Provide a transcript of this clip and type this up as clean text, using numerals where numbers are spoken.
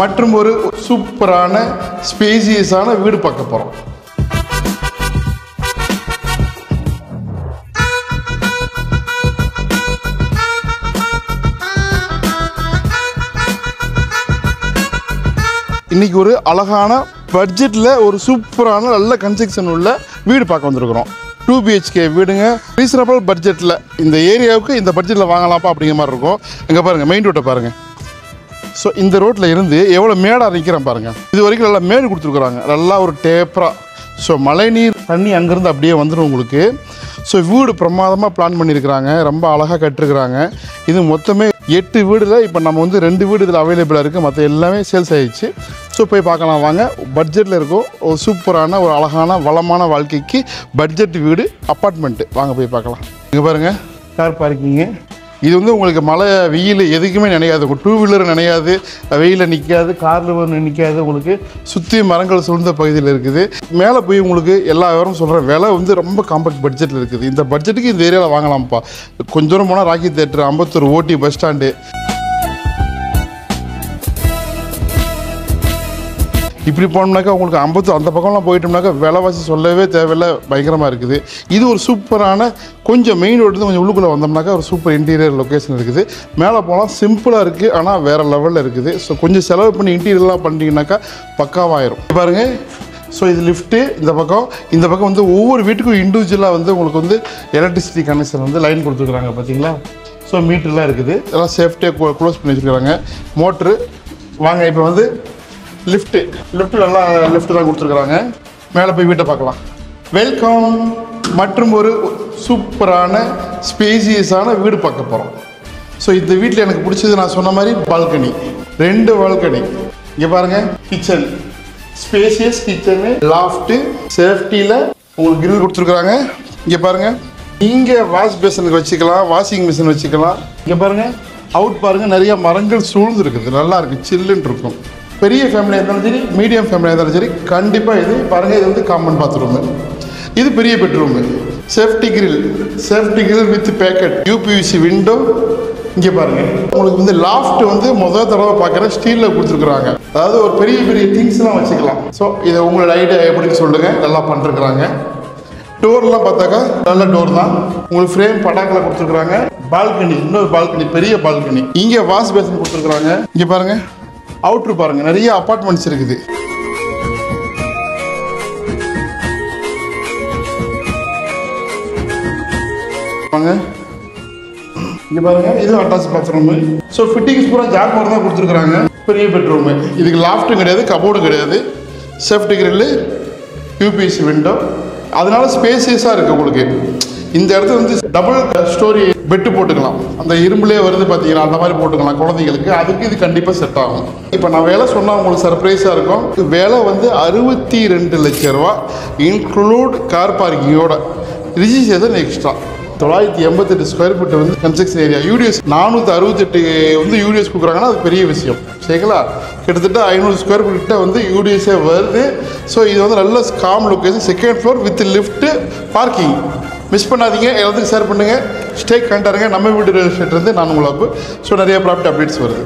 மற்றும் ஒரு சூப்பரான ஸ்பேசியஸான வீடு பார்க்க போகிறோம். இன்றைக்கி ஒரு அழகான பட்ஜெட்டில் ஒரு சூப்பரான நல்ல கன்ஸ்ட்ரக்ஷன் உள்ள வீடு பார்க்க வந்திருக்கிறோம். 2 BHK வீடுங்க. ரீசனபிள் பட்ஜெட்டில் இந்த ஏரியாவுக்கு இந்த பட்ஜெட்டில் வாங்கலாம்ப்பா அப்படிங்கிற மாதிரி இருக்கும். இங்கே பாருங்கள், மெயின் ரோட்டை பாருங்கள். ஸோ இந்த ரோட்டில் இருந்து எவ்வளோ மேடாக நிற்கிறேன் பாருங்கள். இது வரைக்கும் நல்லா மேடு கொடுத்துருக்குறாங்க, நல்லா ஒரு டேப்பராக. ஸோ மழை நீர் தண்ணி அங்கேருந்து அப்படியே வந்துடும் உங்களுக்கு. ஸோ வீடு பிரமாதமாக பிளான் பண்ணியிருக்கிறாங்க, ரொம்ப அழகாக கட்டிருக்கிறாங்க. இது மொத்தமே 8 வீடில் இப்போ நம்ம வந்து 2 வீடு இதில் அவைலபிளாக இருக்குது, மற்ற எல்லாமே சேல்ஸ் ஆகிடுச்சு. ஸோ போய் பார்க்கலாம் வாங்க. பட்ஜெட்டில் இருக்கும் ஒரு சூப்பரான ஒரு அழகான வளமான வாழ்க்கைக்கு பட்ஜெட் வீடு அப்பார்ட்மெண்ட்டு. வாங்க போய் பார்க்கலாம். இங்கே பாருங்கள், கார் பார்க்கிங்கு. இது வந்து உங்களுக்கு மழை வெயில் எதுக்குமே நினையாது. 2 வீலர் நினையாது, வெயிலில் நிற்காது, காரில் நிற்காது. உங்களுக்கு சுற்றி மரங்கள் சூழ்ந்த பகுதியில் இருக்குது. மேலே போய் உங்களுக்கு எல்லா விவரம் சொல்கிறேன். விலை வந்து ரொம்ப காம்பேக்ட் பட்ஜெட்டில் இருக்குது. இந்த பட்ஜெட்டுக்கு இந்த ஏரியாவில் வாங்கலாம்ப்பா. கொஞ்சம் தூரம் போனால் ராக்கி தேட்டர், அம்பத்தூர் ஓட்டி பஸ் ஸ்டாண்டு, இப்படி போனோம்னாக்கா உங்களுக்கு அம்பத்தூர் அந்த பக்கம்லாம் போயிட்டோம்னாக்கா விலைவாசி சொல்லவே தேவையில்லை, பயங்கரமாக இருக்குது. இது ஒரு சூப்பரான கொஞ்சம் மெயின் ரோடு கொஞ்சம் உள்ளுக்குள்ளே வந்தோம்னாக்கா ஒரு சூப்பர் இன்டீரியர் லொக்கேஷன் இருக்குது. மேலே போனால் சிம்பிளாக இருக்குது, ஆனால் வேறு லெவலில் இருக்குது. ஸோ கொஞ்சம் செலவு பண்ணி இன்டீரியர்லாம் பண்ணிட்டீங்கன்னாக்கா பக்காவாயிரும். பாருங்கள், ஸோ இது லிஃப்ட்டு. இந்த பக்கம் வந்து ஒவ்வொரு வீட்டுக்கும் இண்டிவிஜுவலாக வந்து உங்களுக்கு வந்து எலக்ட்ரிசிட்டி கனெக்ஷன் வந்து லைன் கொடுத்துருக்குறாங்க பார்த்தீங்களா. ஸோ மீட்டர்லாம் இருக்குது, எல்லாம் சேஃப்டியாக க்ளோஸ் பண்ணி வச்சுருக்காங்க. மோட்ரு. வாங்க இப்போ வந்து லிஃப்ட்டு நல்லா லிஃப்ட்டு தான் கொடுத்துருக்குறாங்க. மேலே போய் வீட்டை பார்க்கலாம். வெல்கம். மற்றும் ஒரு சூப்பரான ஸ்பேசியஸான வீடு பார்க்க போகிறோம். ஸோ இந்த வீட்டில் எனக்கு பிடிச்சது நான் சொன்ன மாதிரி பால்கனி, 2 பால்கனி. இங்கே பாருங்கள், கிச்சன், ஸ்பேசியஸ் கிச்சனு, லாஃப்ட்டு, சேஃப்டியில் உங்களுக்கு கிரில் கொடுத்துருக்குறாங்க. இங்கே பாருங்கள், இங்கே வாஷ் பேசனுக்கு வச்சுக்கலாம், வாஷிங் மிஷின் வச்சுக்கலாம். இங்கே பாருங்கள், அவுட் பாருங்கள், நிறைய மரங்கள் சூழ்ந்து இருக்குது, நல்லா இருக்குது, சில்லுன்னு இருக்கும். பெரிய ஃபேமிலியாக இருந்தாலும் சரி, மீடியம் ஃபேமிலியாக இருந்தாலும் சரி, கண்டிப்பாக இது பாருங்கள். இது வந்து காமன் பாத்ரூமு, இது பெரிய bedroom, safety grill with packet, UPVC window. இங்கே பாருங்கள், உங்களுக்கு வந்து லாஃப்ட் வந்து முதல் தடவை பார்க்குற ஸ்டீலில் கொடுத்துருக்குறாங்க. அதாவது ஒரு பெரிய திங்ஸ்லாம் வச்சுக்கலாம். ஸோ இதை உங்களோட ஐடியா எப்படின்னு சொல்லுங்கள். நல்லா பண்ணிருக்கிறாங்க. டோர்லாம் பார்த்தாக்கா நல்ல டோர் தான். உங்களுக்கு ஃப்ரேம் பட்டாக்கில் கொடுத்துருக்குறாங்க. பால்கனி, இன்னொரு பால்கனி, பெரிய பால்கனி. இங்கே வாஷ் பேசன் கொடுத்துருக்குறாங்க. இங்கே பாருங்கள், அவுட்ரு பாருங்கள், நிறைய அப்பார்ட்மெண்ட்ஸ் இருக்குது. வாங்க, இங்கே பாருங்கள், இது அட்டாச் பாத்ரூமு. ஸோ ஃபிட்டிங்ஸ் பூரா ஜாக்வார் தான் கொடுத்துருக்குறாங்க. பெரிய பெட்ரூமு. இதுக்கு லாஃப்ட்டும் கிடையாது, கபோர்டும் கிடையாது. சேஃப்டி கிரில், UPVC விண்டோ, அதனால ஸ்பேசியஸாக இருக்குது உங்களுக்கு. இந்த இடத்துல வந்து டபுள் ஸ்டோரி பெட்டு போட்டுக்கலாம். அந்த இரும்புலேயே வருது பார்த்தீங்கன்னா, அந்த மாதிரி போட்டுக்கலாம் குழந்தைங்களுக்கு. அதுக்கு இது கண்டிப்பாக செட் ஆகும். இப்போ நான் வேலை சொன்னால் உங்களுக்கு சர்ப்ரைஸாக இருக்கும். வேலை வந்து 62 லட்ச ரூபா, இன்க்ளூட் கார் பார்க்கிங்கோட. Registration extra. 988 ஸ்கொயர் ஃபீட் வந்து கன்ஸ்ட்ரக்ஷன் ஏரியா. UDS 468 வந்து UDS கொடுக்குறாங்கன்னா அது பெரிய விஷயம், சரிங்களா. கிட்டத்தட்ட 500 ஸ்கொயர் ஃபீட்ட வந்து UDSஏ வருது. ஸோ இது வந்து நல்ல com location, 2nd floor with lift, parking. Miss பண்ணாதீங்க, எல்லாத்துக்கும் ஷேர் பண்ணுங்கள். ஸ்டே கண்டாருங்க. நம்ம வீடு ரியல் எஸ்டேட் இருந்து நான் உங்களுக்கு. ஸோ நிறைய ப்ராப்பர்ட்டி அப்டேட்ஸ் வருது.